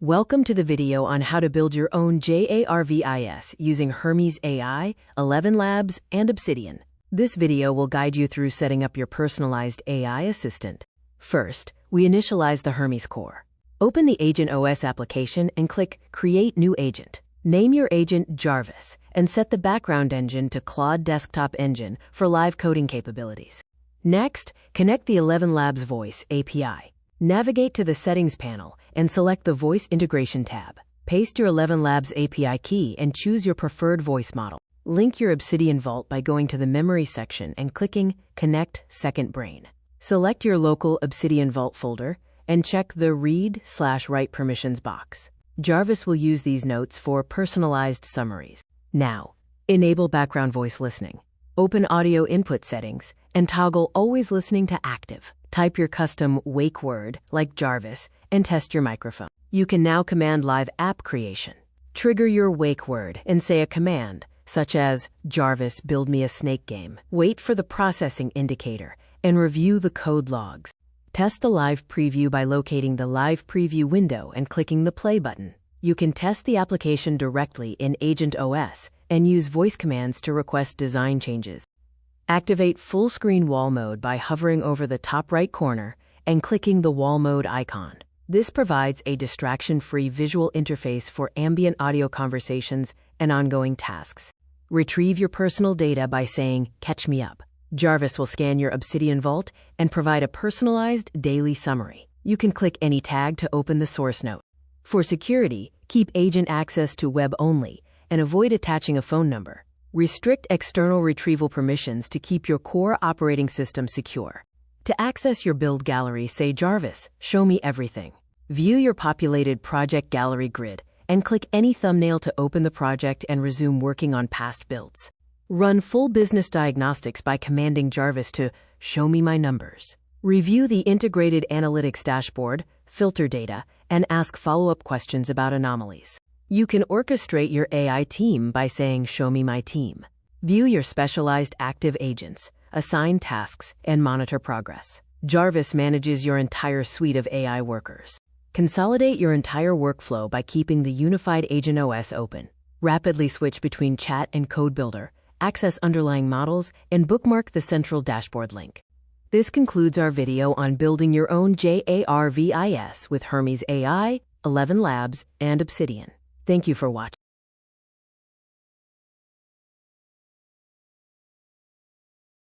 Welcome to the video on how to build your own Jarvis using Hermes AI, ElevenLabs, and Obsidian. This video will guide you through setting up your personalized AI assistant. First, we initialize the Hermes core. Open the Agent OS application and click Create New Agent. Name your agent Jarvis and set the background engine to Claude Desktop Engine for live coding capabilities. Next, connect the ElevenLabs Voice API. Navigate to the Settings panel and select the Voice Integration tab. Paste your ElevenLabs API key and choose your preferred voice model. Link your Obsidian Vault by going to the Memory section and clicking Connect Second Brain. Select your local Obsidian Vault folder and check the Read/Write Permissions box. Jarvis will use these notes for personalized summaries. Now, enable background voice listening. Open audio input settings and toggle Always Listening to Active. Type your custom wake word, like Jarvis, and test your microphone. You can now command live app creation. Trigger your wake word and say a command, such as, Jarvis, build me a snake game. Wait for the processing indicator and review the code logs. Test the live preview by locating the live preview window and clicking the play button. You can test the application directly in Agent OS and use voice commands to request design changes. Activate full screen wall mode by hovering over the top right corner and clicking the wall mode icon. This provides a distraction-free visual interface for ambient audio conversations and ongoing tasks. Retrieve your personal data by saying, Catch me up. Jarvis will scan your Obsidian Vault and provide a personalized daily summary. You can click any tag to open the source note. For security, keep agent access to web only and avoid attaching a phone number. Restrict external retrieval permissions to keep your core operating system secure. To access your build gallery, say Jarvis, show me everything. View your populated project gallery grid and click any thumbnail to open the project and resume working on past builds. Run full business diagnostics by commanding Jarvis to show me my numbers. Review the integrated analytics dashboard, filter data, and ask follow-up questions about anomalies. You can orchestrate your AI team by saying, Show me my team. View your specialized active agents, assign tasks, and monitor progress. Jarvis manages your entire suite of AI workers. Consolidate your entire workflow by keeping the unified Agent OS open. Rapidly switch between chat and code builder, access underlying models, and bookmark the central dashboard link. This concludes our video on building your own Jarvis with Hermes AI, ElevenLabs, and Obsidian. Thank you for watching.